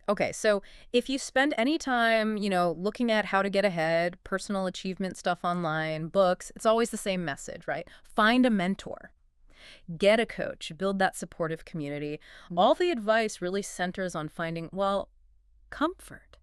Okay, so if you spend any time, looking at how to get ahead, personal achievement stuff online, books, it's always the same message, right? Find a mentor, get a coach, build that supportive community. All the advice really centers on finding, well, comfort,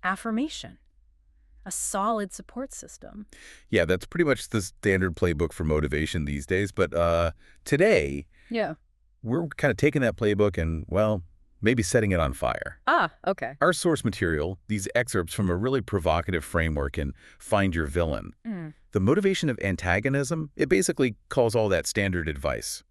affirmation, a solid support system. Yeah, that's pretty much the standard playbook for motivation these days. But today, Yeah. we're kind of taking that playbook and, well, maybe setting it on fire. Ah, okay. Our source material, these excerpts from a really provocative framework in Find Your Villain. Mm. The motivation of antagonism, it basically calls all that standard advice.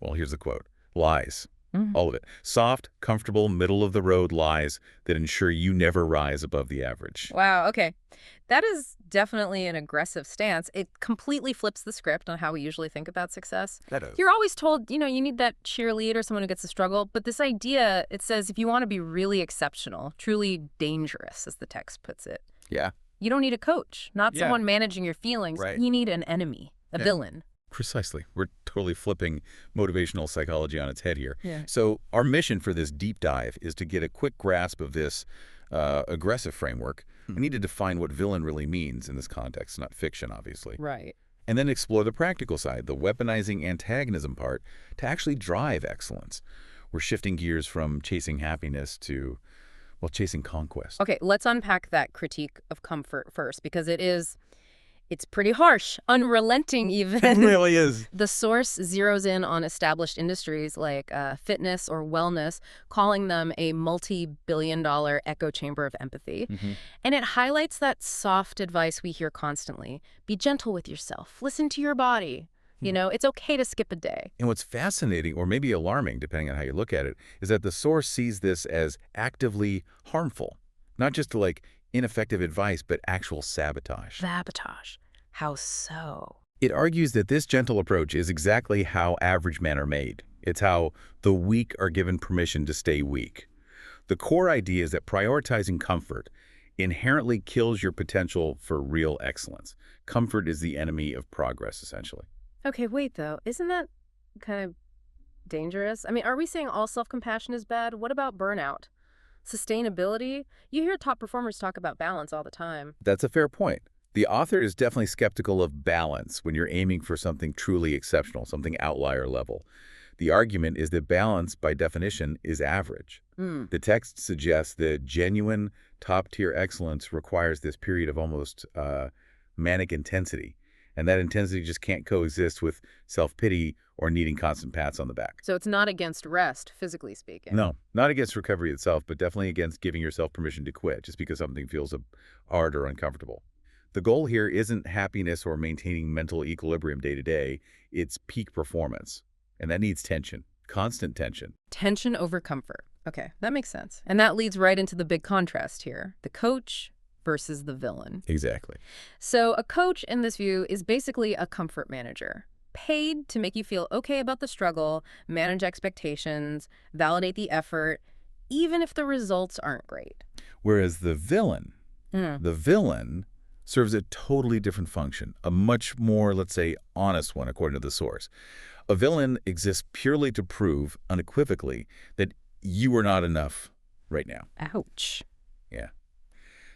Well, here's the quote. Lies. Mhm. All of it. Soft, comfortable, middle-of-the-road lies that ensure you never rise above the average. Wow, okay. That is definitely an aggressive stance. It completely flips the script on how we usually think about success. That is. You're always told, you need that cheerleader, someone who gets to struggle. But this idea, it says if you want to be really exceptional, truly dangerous, as the text puts it, Yeah. you don't need a coach, not Yeah. someone managing your feelings. Right. You need an enemy, a Yeah. villain. Precisely. We're totally flipping motivational psychology on its head here. Yeah. So our mission for this deep dive is to get a quick grasp of this aggressive framework. We need to define what villain really means in this context, not fiction, obviously. Right. And then explore the practical side, the weaponizing antagonism part, to actually drive excellence. We're shifting gears from chasing happiness to, well, chasing conquest. Okay, let's unpack that critique of comfort first, because it's pretty harsh, unrelenting even. It really is. The source zeroes in on established industries like fitness or wellness, calling them a multi-billion-dollar echo chamber of empathy. And it highlights that soft advice we hear constantly. Be gentle with yourself. Listen to your body. It's okay to skip a day. And what's fascinating, or maybe alarming, depending on how you look at it, is that the source sees this as actively harmful. Not just like ineffective advice, but actual sabotage. Sabotage. How so? It argues that this gentle approach is exactly how average men are made. It's how the weak are given permission to stay weak. The core idea is that prioritizing comfort inherently kills your potential for real excellence. Comfort is the enemy of progress, essentially. Okay, wait, though. Isn't that kind of dangerous? I mean, are we saying all self-compassion is bad? What about burnout? Sustainability? You hear top performers talk about balance all the time. That's a fair point. The author is definitely skeptical of balance when you're aiming for something truly exceptional, something outlier level. The argument is that balance, by definition, is average. The text suggests that genuine, top-tier excellence requires this period of almost manic intensity, and that intensity just can't coexist with self-pity or needing constant pats on the back. So it's not against rest, physically speaking. No, not against recovery itself, but definitely against giving yourself permission to quit just because something feels hard or uncomfortable. The goal here isn't happiness or maintaining mental equilibrium day to day. It's peak performance. And that needs tension, constant tension. Tension over comfort. Okay, that makes sense. And that leads right into the big contrast here. The coach versus the villain. Exactly. So a coach in this view is basically a comfort manager, paid to make you feel okay about the struggle, manage expectations, validate the effort, even if the results aren't great. Whereas the villain serves a totally different function, a much more, let's say, honest one, according to the source. A villain exists purely to prove, unequivocally, that you are not enough right now. Ouch. Yeah.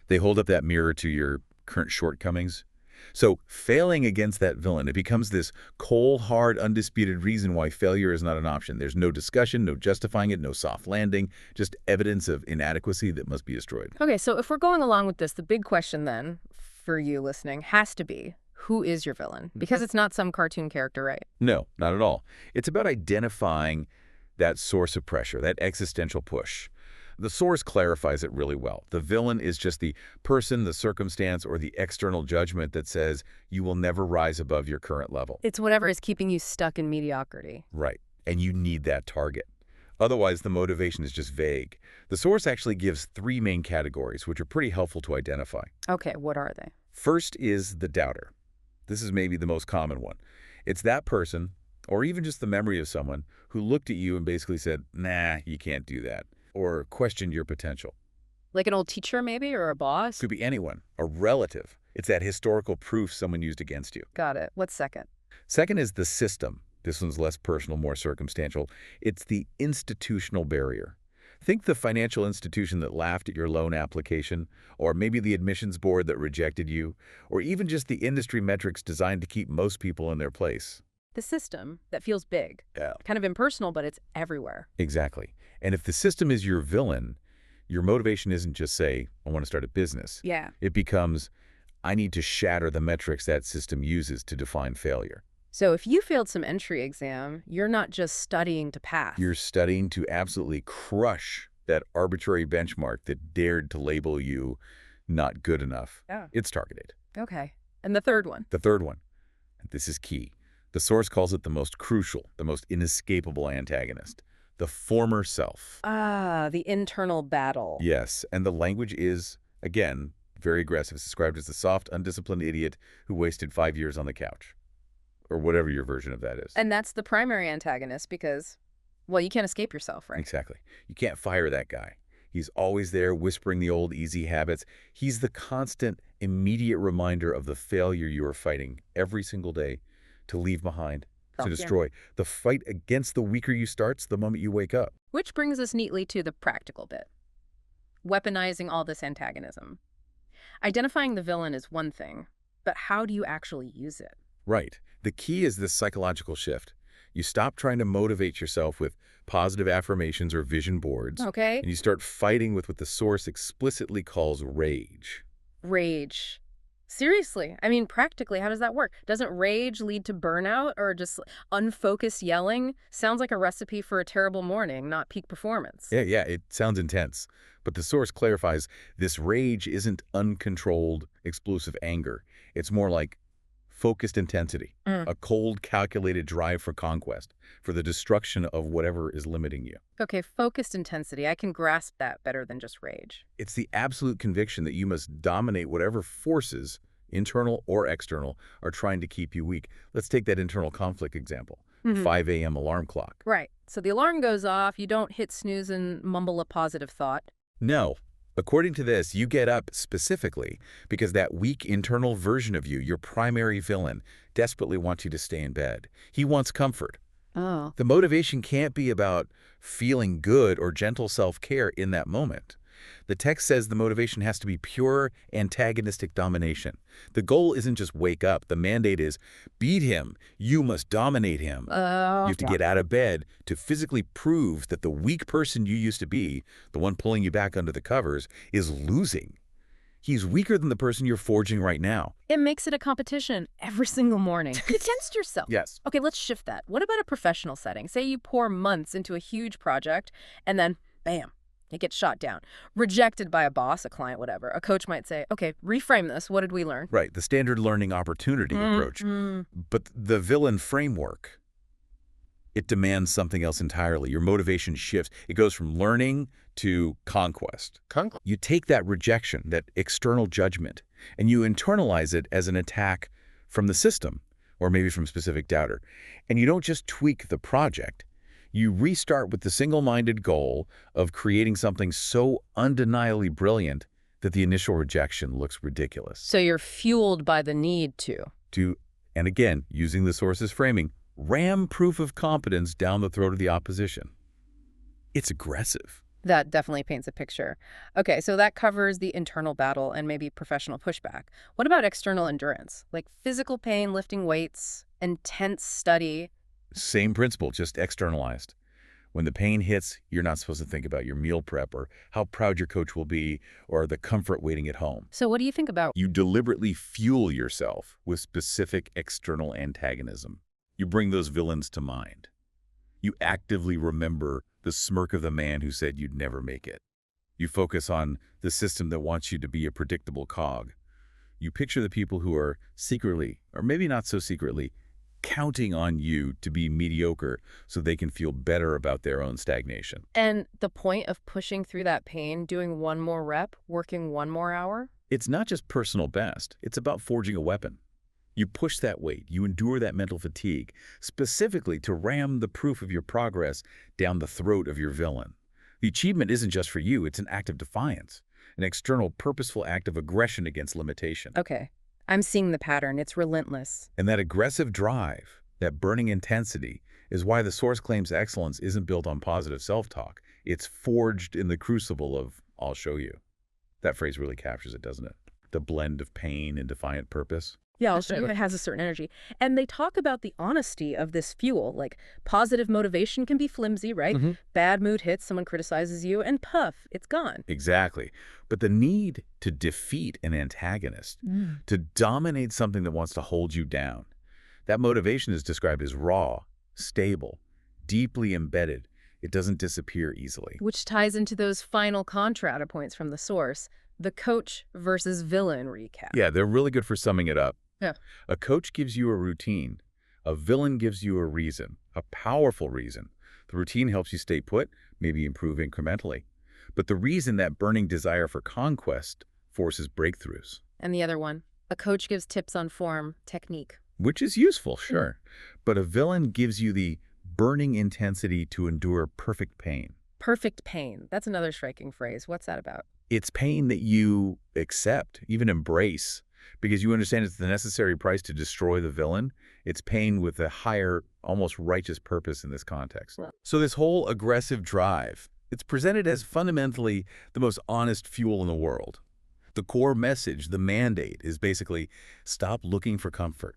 They hold up that mirror to your current shortcomings. So failing against that villain, it becomes this cold, hard, undisputed reason why failure is not an option. There's no discussion, no justifying it, no soft landing, just evidence of inadequacy that must be destroyed. Okay, so if we're going along with this, the big question then, for you listening, has to be, who is your villain? Because it's not some cartoon character, right? No, not at all. It's about identifying that source of pressure, that existential push. The source clarifies it really well. The villain is just the person, the circumstance, or the external judgment that says you will never rise above your current level. It's whatever is keeping you stuck in mediocrity. Right. And you need that target. Otherwise, the motivation is just vague. The source actually gives 3 main categories, which are pretty helpful to identify. Okay, what are they? First is the doubter. This is maybe the most common one. It's that person, or even just the memory of someone, who looked at you and basically said, nah, you can't do that, or questioned your potential. Like an old teacher, maybe, or a boss? Could be anyone, a relative. It's that historical proof someone used against you. Got it. What's second? Second is the system. This one's less personal, more circumstantial. It's the institutional barrier. Think the financial institution that laughed at your loan application, or maybe the admissions board that rejected you, or even just the industry metrics designed to keep most people in their place. The system that feels big, Yeah. kind of impersonal, but it's everywhere. Exactly. And if the system is your villain, your motivation isn't just say, I want to start a business. Yeah. It becomes, I need to shatter the metrics that system uses to define failure. So if you failed some entry exam, you're not just studying to pass. You're studying to absolutely crush that arbitrary benchmark that dared to label you not good enough. Yeah. It's targeted. Okay. And the third one? The third one, and this is key. The source calls it the most crucial, the most inescapable antagonist, the former self. Ah, the internal battle. Yes, and the language is, again, very aggressive. It's described as the soft, undisciplined idiot who wasted 5 years on the couch, or whatever your version of that is. And that's the primary antagonist because, well, you can't escape yourself, right? Exactly. You can't fire that guy. He's always there whispering the old easy habits. He's the constant, immediate reminder of the failure you are fighting every single day to leave behind, to destroy. The fight against the weaker you starts the moment you wake up. Which brings us neatly to the practical bit. Weaponizing all this antagonism. Identifying the villain is one thing, but how do you actually use it? Right. The key is this psychological shift. You stop trying to motivate yourself with positive affirmations or vision boards, Okay. and you start fighting with what the source explicitly calls rage. Rage. Seriously, I mean, practically, how does that work? Doesn't rage lead to burnout or just unfocused yelling? Sounds like a recipe for a terrible morning, not peak performance. Yeah, it sounds intense. But the source clarifies this rage isn't uncontrolled, explosive anger. It's more like focused intensity, a cold, calculated drive for conquest, for the destruction of whatever is limiting you. Okay, focused intensity. I can grasp that better than just rage. It's the absolute conviction that you must dominate whatever forces, internal or external, are trying to keep you weak. Let's take that internal conflict example. 5 a.m. alarm clock. Right. So the alarm goes off, you don't hit snooze and mumble a positive thought. No. According to this, you get up specifically because that weak internal version of you, your primary villain, desperately wants you to stay in bed. He wants comfort. Oh. The motivation can't be about feeling good or gentle self-care in that moment. The text says the motivation has to be pure antagonistic domination. The goal isn't just wake up. The mandate is beat him. You must dominate him. You have to get out of bed to physically prove that the weak person you used to be, the one pulling you back under the covers, is losing. He's weaker than the person you're forging right now. It makes it a competition every single morning. You tensed yourself. Yes. Okay, let's shift that. What about a professional setting? Say you pour months into a huge project and then, bam, it gets shot down. Rejected by a boss, a client, whatever. A coach might say, okay, reframe this. What did we learn? Right, the standard learning opportunity approach. But the villain framework, it demands something else entirely. Your motivation shifts. It goes from learning to conquest. You take that rejection, that external judgment, and you internalize it as an attack from the system, or maybe from specific doubter. And you don't just tweak the project. You restart with the single-minded goal of creating something so undeniably brilliant that the initial rejection looks ridiculous. So you're fueled by the need to. And again, using the source's framing, ram proof of competence down the throat of the opposition. It's aggressive. That definitely paints a picture. Okay, so that covers the internal battle and maybe professional pushback. What about external endurance? Like physical pain, lifting weights, intense study. Same principle, just externalized. When the pain hits, you're not supposed to think about your meal prep or how proud your coach will be or the comfort waiting at home. So what do you think about? You deliberately fuel yourself with specific external antagonism. You bring those villains to mind. You actively remember the smirk of the man who said you'd never make it. You focus on the system that wants you to be a predictable cog. You picture the people who are secretly, or maybe not so secretly, counting on you to be mediocre so they can feel better about their own stagnation. And the point of pushing through that pain, doing one more rep, working one more hour? It's not just personal best. It's about forging a weapon. You push that weight, you endure that mental fatigue, specifically to ram the proof of your progress down the throat of your villain. The achievement isn't just for you, it's an act of defiance, an external, purposeful act of aggression against limitation. Okay, I'm seeing the pattern. It's relentless. And that aggressive drive, that burning intensity, is why the source claims excellence isn't built on positive self-talk. It's forged in the crucible of "I'll show you." That phrase really captures it, doesn't it? The blend of pain and defiant purpose. Yeah, also it has a certain energy. And they talk about the honesty of this fuel. Like, positive motivation can be flimsy, right? hmm Bad mood hits, someone criticizes you, and puff, it's gone. Exactly. But the need to defeat an antagonist, to dominate something that wants to hold you down, that motivation is described as raw, stable, deeply embedded. It doesn't disappear easily. Which ties into those final contra points from the source, the coach versus villain recap. Yeah, they're really good for summing it up. Yeah. A coach gives you a routine. A villain gives you a reason, a powerful reason. The routine helps you stay put, maybe improve incrementally. But the reason, that burning desire for conquest, forces breakthroughs. And the other one, a coach gives tips on form, technique. Which is useful, sure. But a villain gives you the burning intensity to endure perfect pain. Perfect pain. That's another striking phrase. What's that about? It's pain that you accept, even embrace, because you understand it's the necessary price to destroy the villain. It's pain with a higher, almost righteous purpose in this context. Yeah. So this whole aggressive drive, it's presented as fundamentally the most honest fuel in the world. The core message, the mandate, is basically stop looking for comfort.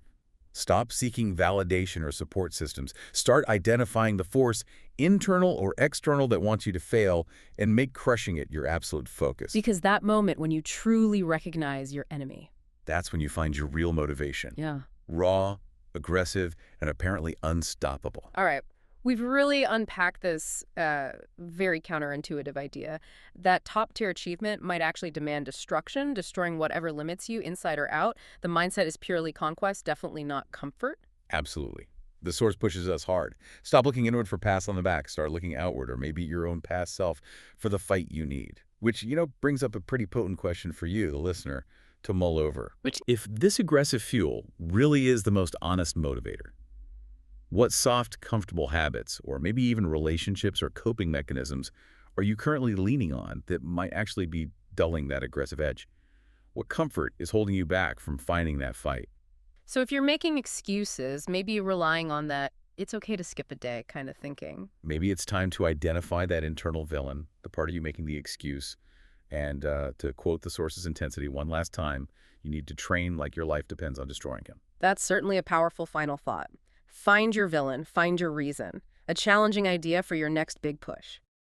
Stop seeking validation or support systems. Start identifying the force, internal or external, that wants you to fail, and make crushing it your absolute focus. Because that moment when you truly recognize your enemy. That's when you find your real motivation. Yeah. Raw, aggressive, and apparently unstoppable. All right. We've really unpacked this very counterintuitive idea that top-tier achievement might actually demand destruction, destroying whatever limits you inside or out. The mindset is purely conquest, definitely not comfort. Absolutely. The source pushes us hard. Stop looking inward for pats on the back. Start looking outward, or maybe your own past self, for the fight you need. Which, brings up a pretty potent question for you, the listener, to mull over. If this aggressive fuel really is the most honest motivator, what soft, comfortable habits, or maybe even relationships or coping mechanisms, are you currently leaning on that might actually be dulling that aggressive edge? What comfort is holding you back from finding that fight? So if you're making excuses, maybe you're relying on that it's okay to skip a day kind of thinking. Maybe it's time to identify that internal villain, the part of you making the excuse, and to quote the source's intensity one last time, you need to train like your life depends on destroying him. That's certainly a powerful final thought. Find your villain, find your reason. A challenging idea for your next big push.